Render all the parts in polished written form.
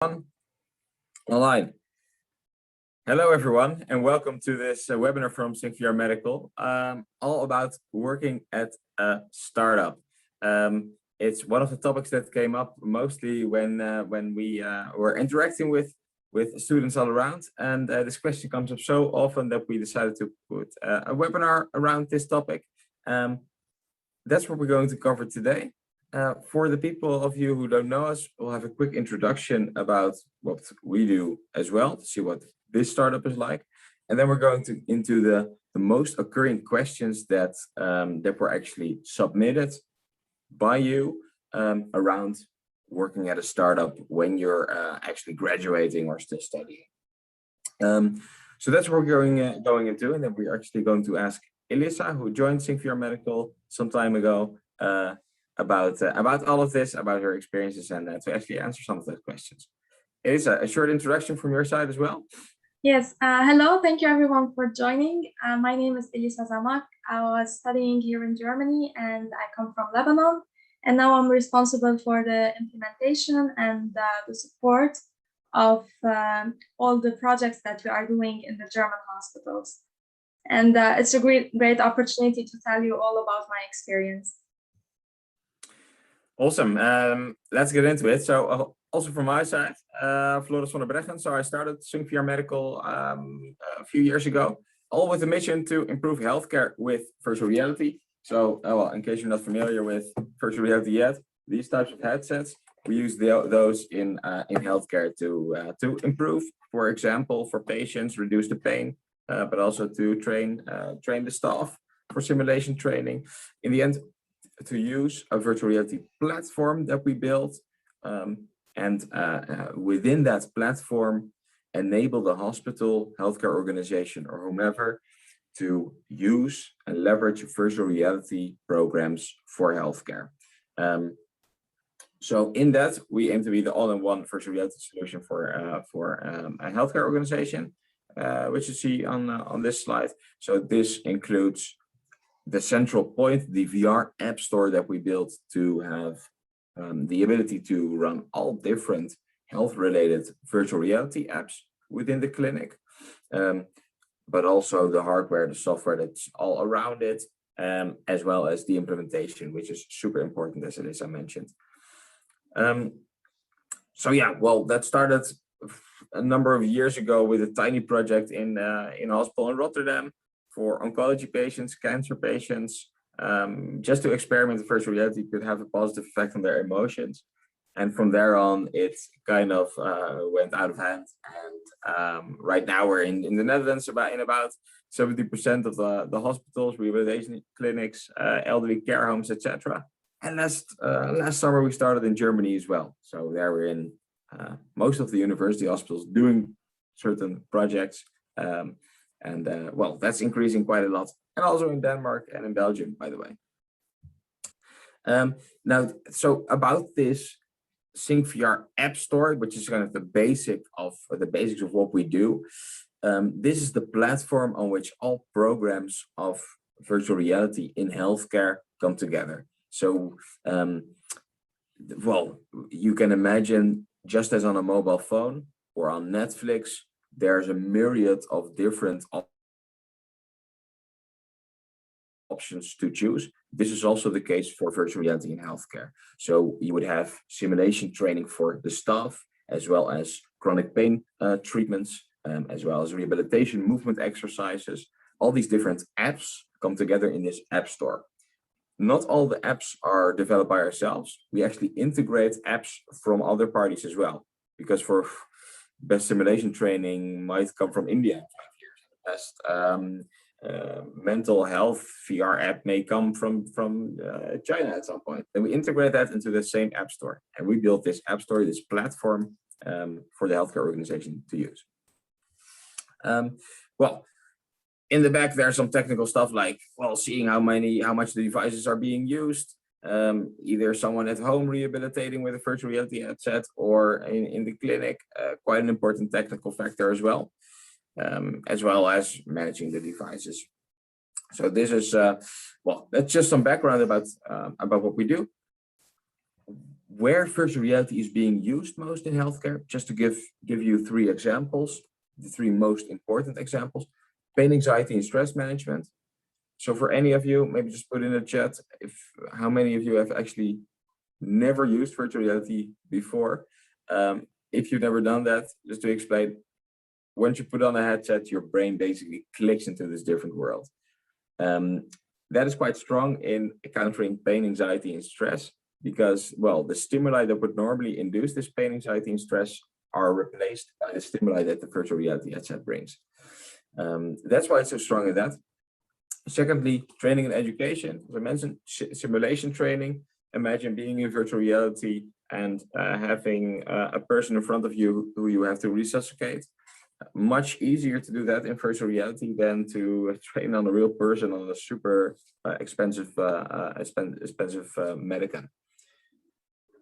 Online. Hello, everyone, and welcome to this webinar from Singular Medical, all about working at a startup. It's one of the topics that came up mostly when we were interacting with students all around, and this question comes up so often that we decided to put a webinar around this topic. That's what we're going to cover today. For the people of you who don't know us, we'll have a quick introduction about what we do as well, to see what this startup is like. And then we're going into the most occurring questions that were actually submitted by you around working at a startup when you're actually graduating or still studying. So that's what we're going into, and then we're actually going to ask Elisa, who joined Singular Medical some time ago, about all of this, about her experiences, and to actually answer some of those questions. Elisa, a short introduction from your side as well. Yes, hello, thank you everyone for joining. My name is Elisa Zamak. I was studying here in Germany and I come from Lebanon. And now I'm responsible for the implementation and the support of all the projects that we are doing in the German hospitals. And it's a great opportunity to tell you all about my experience. Awesome. Let's get into it. So also from my side, Floris van der Breggen. So I started Singular Medical a few years ago, all with a mission to improve healthcare with virtual reality. So, well, in case you're not familiar with virtual reality yet, these types of headsets, we use those in healthcare to improve, for example, for patients, reduce the pain, but also to train the staff for simulation training. In the end, to use a virtual reality platform that we built, and within that platform, enable the hospital, healthcare organization, or whomever to use and leverage virtual reality programs for healthcare. So in that, we aim to be the all-in-one virtual reality solution for a healthcare organization, which you see on this slide. So this includes the central point, the VR app store that we built to have the ability to run all different health-related virtual reality apps within the clinic, but also the hardware, the software that's all around it, as well as the implementation, which is super important, as it is I mentioned. So yeah, well, that started a number of years ago with a tiny project in a hospital in Rotterdam for oncology patients, cancer patients, just to experiment if virtual reality could have a positive effect on their emotions. And from there on, it kind of went out of hand. And right now we're in the Netherlands, about 70% of the hospitals, rehabilitation clinics, elderly care homes, etc. And last summer we started in Germany as well. So there we're in most of the university hospitals doing certain projects. Well, that's increasing quite a lot, and also in Denmark and in Belgium, by the way. Now, so about this SyncVR App Store, which is kind of the basics of what we do. This is the platform on which all programs of virtual reality in healthcare come together. So, well, you can imagine, just as on a mobile phone or on Netflix, there's a myriad of different options to choose. This is also the case for virtual reality in healthcare. So you would have simulation training for the staff, as well as chronic pain treatments, as well as rehabilitation movement exercises. All these different apps come together in this app store. Not all the apps are developed by ourselves. We actually integrate apps from other parties as well, because for best simulation training might come from India in 5 years. Best mental health VR app may come from China at some point. Then we integrate that into the same app store, and we built this app store, this platform for the healthcare organization to use. Well, in the back there's some technical stuff like, well, seeing how much the devices are being used. Either someone at home rehabilitating with a virtual reality headset, or in the clinic, quite an important technical factor as well as managing the devices. So this is, well, that's just some background about what we do. where virtual reality is being used most in healthcare, just to give you 3 examples, the 3 most important examples: pain, anxiety, and stress management. So for any of you, maybe just put in the chat if how many of you have actually never used virtual reality before. If you've never done that, just to explain, once you put on a headset, your brain basically clicks into this different world. That is quite strong in countering pain, anxiety, and stress, because, well, the stimuli that would normally induce this pain, anxiety, and stress are replaced by the stimuli that the virtual reality headset brings. That's why it's so strong in that. Secondly, training and education. As I mentioned, simulation training. Imagine being in virtual reality and having a person in front of you who you have to resuscitate. Much easier to do that in virtual reality than to train on a real person on a super expensive medicine.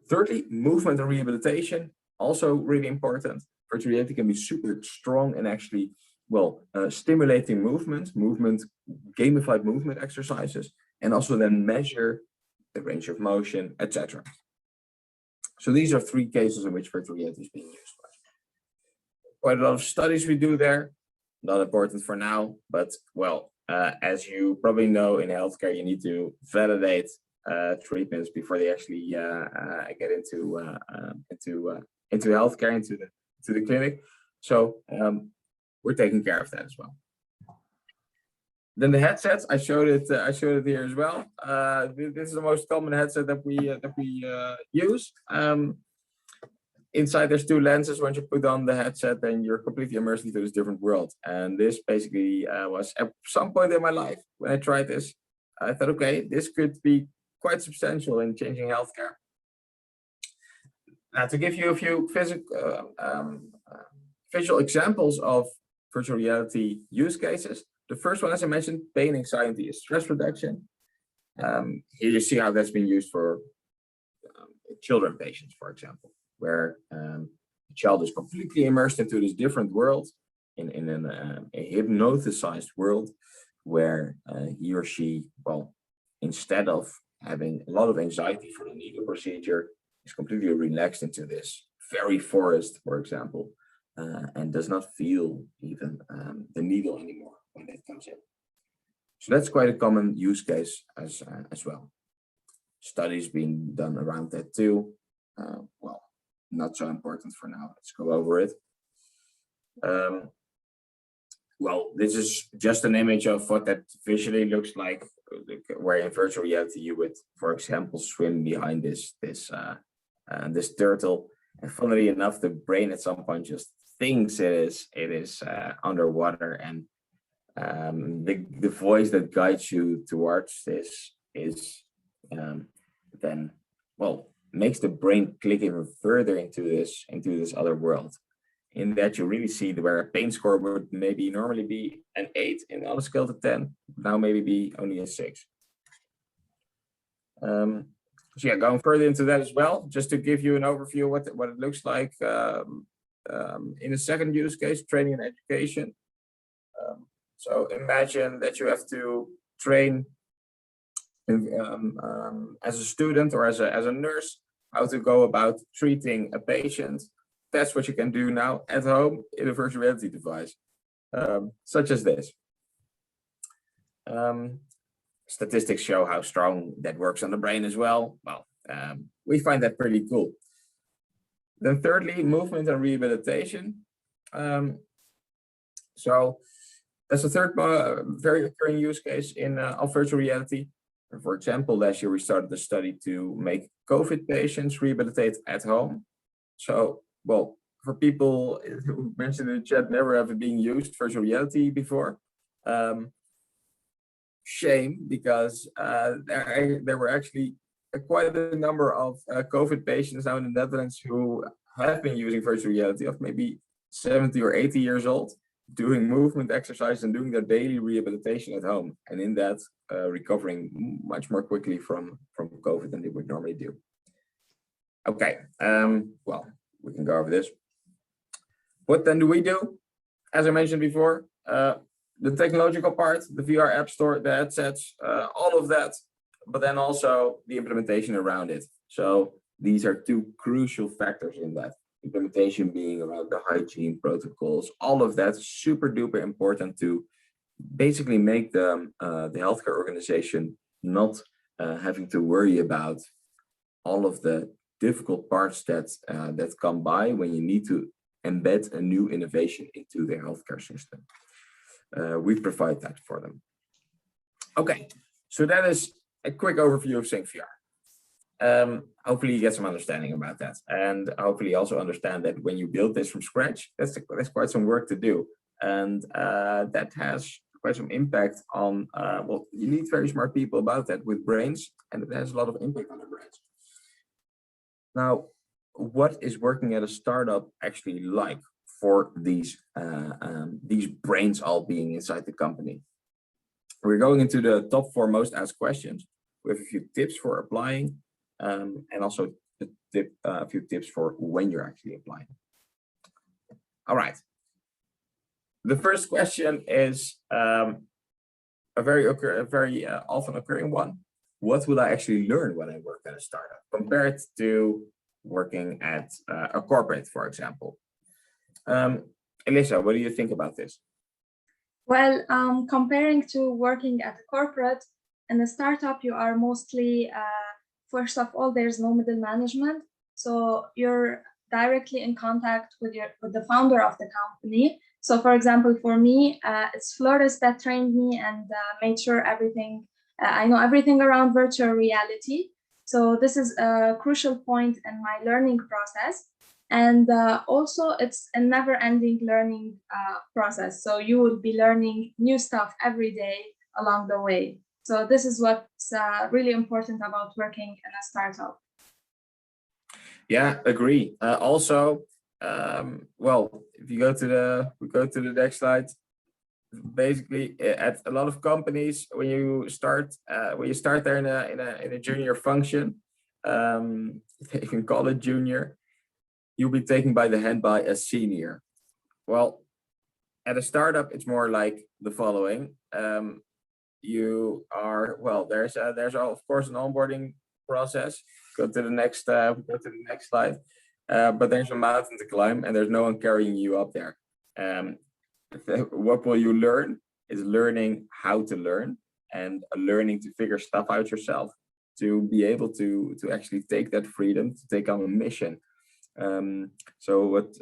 Thirdly, movement and rehabilitation, also really important. Virtual reality can be super strong in actually, stimulating movement, gamified movement exercises, and also then measure the range of motion, etc. So these are 3 cases in which virtual reality is being used. Quite a lot of studies we do there, not important for now, but as you probably know, in healthcare, you need to validate treatments before they actually get into healthcare, into the clinic. So we're taking care of that as well. Then the headsets, I showed it here as well. This is the most common headset that we use. Inside there's 2 lenses. Once you put on the headset, then you're completely immersed into this different world. And this basically was at some point in my life when I tried this, I thought, okay, this could be quite substantial in changing healthcare. Now, to give you a few visual examples of virtual reality use cases. The first one, as I mentioned, pain, anxiety, is stress reduction. Here you see how that's been used for children patients, for example, where a child is completely immersed into this different world, in a hypnotized world, where he or she, instead of having a lot of anxiety for the needle procedure, is completely relaxed into this fairy forest, for example, and does not feel even the needle anymore when it comes in. So that's quite a common use case as well. Studies being done around that too. Not so important for now. Let's go over it. This is just an image of what that visually looks like, where in virtual reality you would, for example, swim behind this turtle, and funnily enough, the brain at some point just thinks it is underwater, and the voice that guides you towards this is then makes the brain click even further into this other world. In that you really see where a pain score would maybe normally be an 8 on a scale to 10, now maybe be only a 6. So going further into that as well, just to give you an overview of what it looks like in the second use case, training and education. So imagine that you have to train as a student or as a nurse how to go about treating a patient. That's what you can do now at home in a virtual reality device, such as this. Statistics show how strong that works on the brain as well. We find that pretty cool. Then thirdly, movement and rehabilitation. So that's the third very recurring use case in virtual reality. For example, last year we started a study to make COVID patients rehabilitate at home. So, for people who mentioned in the chat never ever being used virtual reality before, shame, because there were actually quite a number of COVID patients now in the Netherlands who have been using virtual reality, of maybe 70 or 80 years old, doing movement exercise and doing their daily rehabilitation at home, and in that recovering much more quickly from COVID than they would normally do. Okay, we can go over this. What then do we do? As I mentioned before, the technological part, the VR app store, the headsets, all of that, but then also the implementation around it. So these are two crucial factors in that. Implementation being around the hygiene protocols, all of that super duper important to basically make the healthcare organization not having to worry about all of the difficult parts that come by when you need to embed a new innovation into the healthcare system. We provide that for them. Okay, so that is a quick overview of SyncVR. Hopefully you get some understanding about that, and hopefully you also understand that when you build this from scratch, that's quite some work to do, and that has quite some impact on, well, you need very smart people about that with brains, and it has a lot of impact on their brains. Now, what is working at a startup actually like for these brains all being inside the company? We're going into the top 4 most asked questions with a few tips for applying, and also a few tips for when you're actually applying. All right. The first question is a very often occurring one. What will I actually learn when I work at a startup compared to working at a corporate, for example? Elisa, what do you think about this? Well, comparing to working at a corporate, in a startup, you are mostly, first of all, there's no middle management. So you're directly in contact with the founder of the company. So for example, for me, it's Flores that trained me and made sure I know everything around virtual reality. So this is a crucial point in my learning process. And also it's a never-ending learning process. So you will be learning new stuff every day along the way. So this is what's really important about working in a startup. Yeah, agree. Also, well, if you go to the next slide, basically at a lot of companies, when you start there in a junior function, you can call it junior, you'll be taken by the hand by a senior. Well, at a startup, it's more like the following. You are, well, there's of course an onboarding process. Go to the next slide. But there's a mountain to climb, and there's no one carrying you up there. What will you learn is learning how to learn, and learning to figure stuff out yourself, to be able to actually take that freedom to take on a mission. So what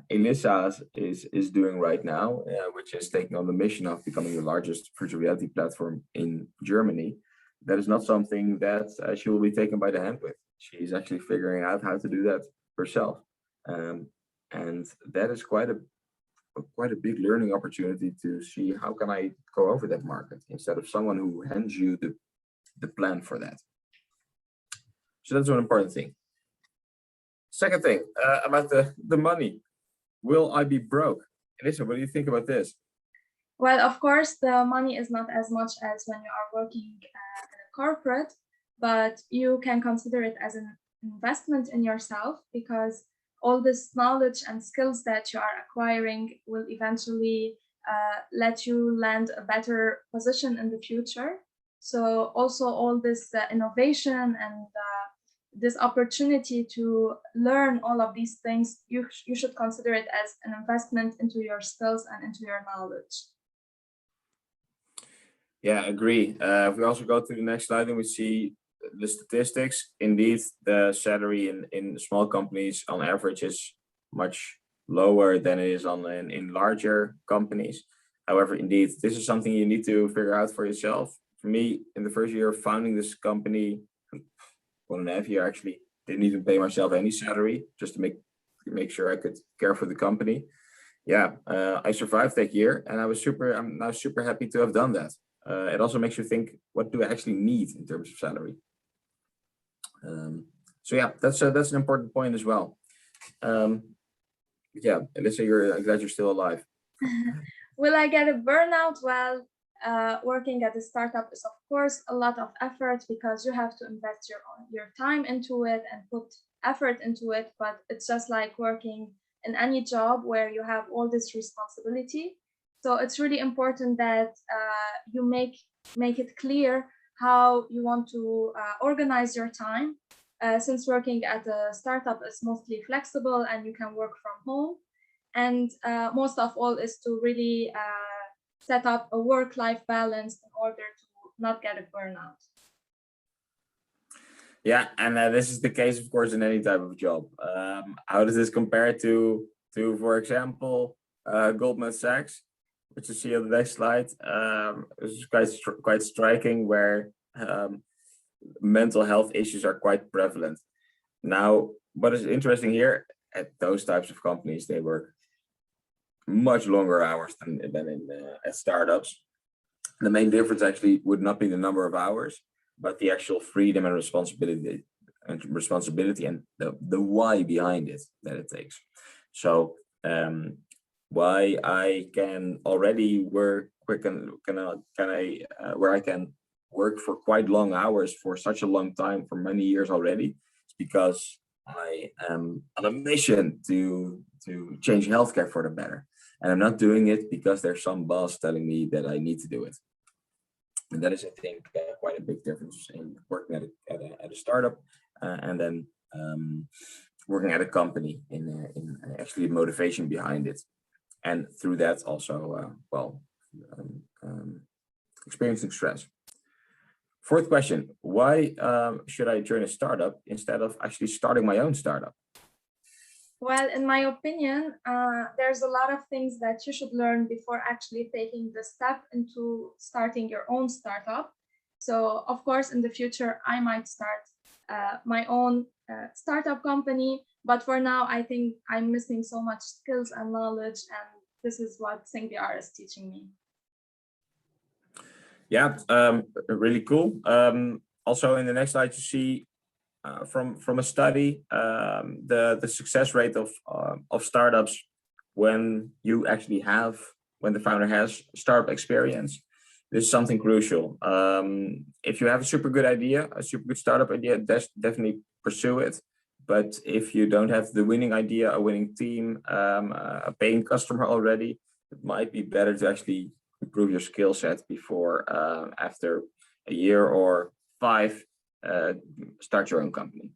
Elisa is doing right now, which is taking on the mission of becoming the largest virtual reality platform in Germany, that is not something that she will be taken by the hand with. She's actually figuring out how to do that herself, and that is quite a big learning opportunity to see how can I go over that market instead of someone who hands you the plan for that. So that's one important thing. Second thing, about the money. Will I be broke? Elisa, what do you think about this? Well, of course, the money is not as much as when you are working in a corporate, but you can consider it as an investment in yourself, because all this knowledge and skills that you are acquiring will eventually let you land a better position in the future. So also all this innovation and this opportunity to learn all of these things, you should consider it as an investment into your skills and into your knowledge. Yeah, agree. If we also go to the next slide and we see the statistics, indeed, the salary in small companies on average is much lower than it is in larger companies. However, indeed, this is something you need to figure out for yourself. For me, in the first year of founding this company, 1.5 years actually, didn't even pay myself any salary just to make sure I could care for the company. Yeah, I survived that year, and I'm now super happy to have done that. It also makes you think, what do I actually need in terms of salary? So yeah, that's an important point as well. Yeah, Alyssa, I'm glad you're still alive. Will I get a burnout? Well, working at a startup is of course a lot of effort, because you have to invest your time into it and put effort into it, but it's just like working in any job where you have all this responsibility. So it's really important that you make it clear how you want to organize your time, since working at a startup is mostly flexible and you can work from home. And most of all is to really set up a work-life balance in order to not get a burnout. Yeah, and this is the case, of course, in any type of job. How does this compare to for example, Goldman Sachs, which you see on the next slide? It's quite striking, where mental health issues are quite prevalent. Now, what is interesting here, at those types of companies, they work much longer hours than in at startups. The main difference actually would not be the number of hours, but the actual freedom and responsibility and the why behind it that it takes. So why I can already work where I can work for quite long hours for such a long time, for many years already, it's because I am on a mission to change healthcare for the better. And I'm not doing it because there's some boss telling me that I need to do it. And that is, I think, quite a big difference in working at a startup and then working at a company in actually motivation behind it. And through that also, experiencing stress. Fourth question, why should I join a startup instead of actually starting my own startup? Well, in my opinion, there's a lot of things that you should learn before actually taking the step into starting your own startup. So, of course, in the future, I might start my own startup company. But for now, I think I'm missing so much skills and knowledge, and this is what SyncVR is teaching me. Yeah, really cool. Also, in the next slide, you see from a study, the success rate of startups when the founder has startup experience. This is something crucial. If you have a super good idea, a super good startup idea, definitely pursue it. But if you don't have the winning idea, a winning team, a paying customer already, it might be better to actually improve your skill set before, after a year or 5, start your own company.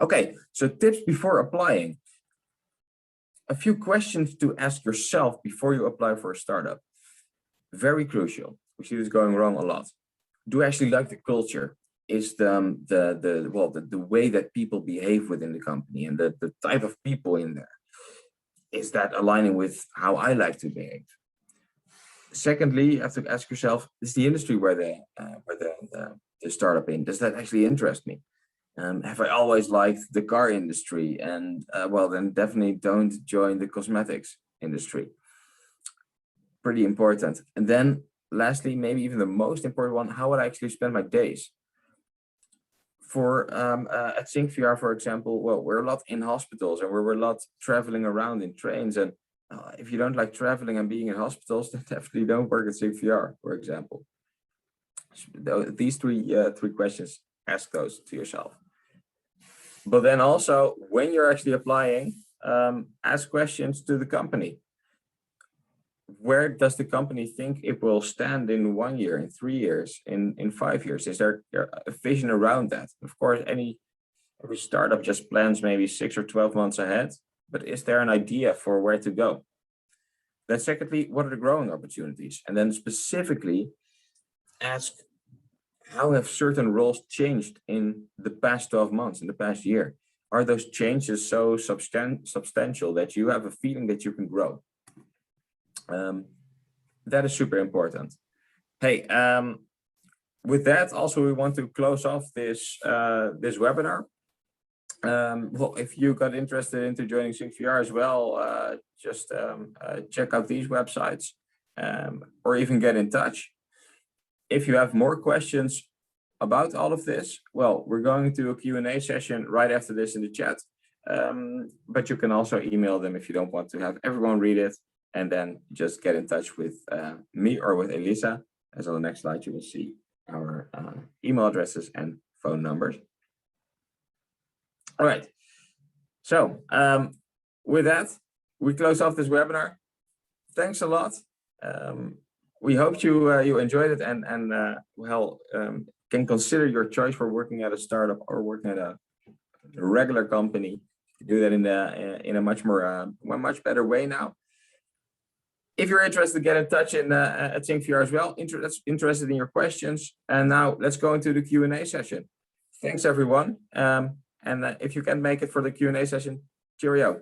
Okay, so tips before applying. A few questions to ask yourself before you apply for a startup. Very crucial. We see this going wrong a lot. Do I actually like the culture? Is the way that people behave within the company and the type of people in there, is that aligning with how I like to behave? Secondly, you have to ask yourself, is the industry where the startup in, does that actually interest me? Have I always liked the car industry? And well, then definitely don't join the cosmetics industry. Pretty important. And then lastly, maybe even the most important one, how would I actually spend my days? For at SyncVR, for example, well, we're a lot in hospitals and we're a lot traveling around in trains. And if you don't like traveling and being in hospitals, then definitely don't work at SyncVR, for example. These three questions, ask those to yourself. But then also, when you're actually applying, ask questions to the company. Where does the company think it will stand in 1 year, in 3 years, in 5 years? Is there a vision around that? Of course, every startup just plans maybe 6 or 12 months ahead, but is there an idea for where to go? Then secondly, what are the growing opportunities? And then specifically ask, how have certain roles changed in the past 12 months, in the past year? Are those changes so substantial that you have a feeling that you can grow? That is super important. Hey, with that, also we want to close off this this webinar. Well, if you got interested into joining SyncVR as well, just check out these websites, or even get in touch. If you have more questions about all of this, well, we're going to a Q&A session right after this in the chat. But you can also email them if you don't want to have everyone read it, and then just get in touch with me or with Elisa. As on the next slide, you will see our email addresses and phone numbers. All right. So with that, we close off this webinar. Thanks a lot. We hope you enjoyed it and can consider your choice for working at a startup or working at a regular company. You do that in a much better way now. If you're interested, get in touch at SyncVR as well. Interested in your questions. And now let's go into the Q&A session. Thanks everyone. And if you can make it for the Q&A session, cheerio.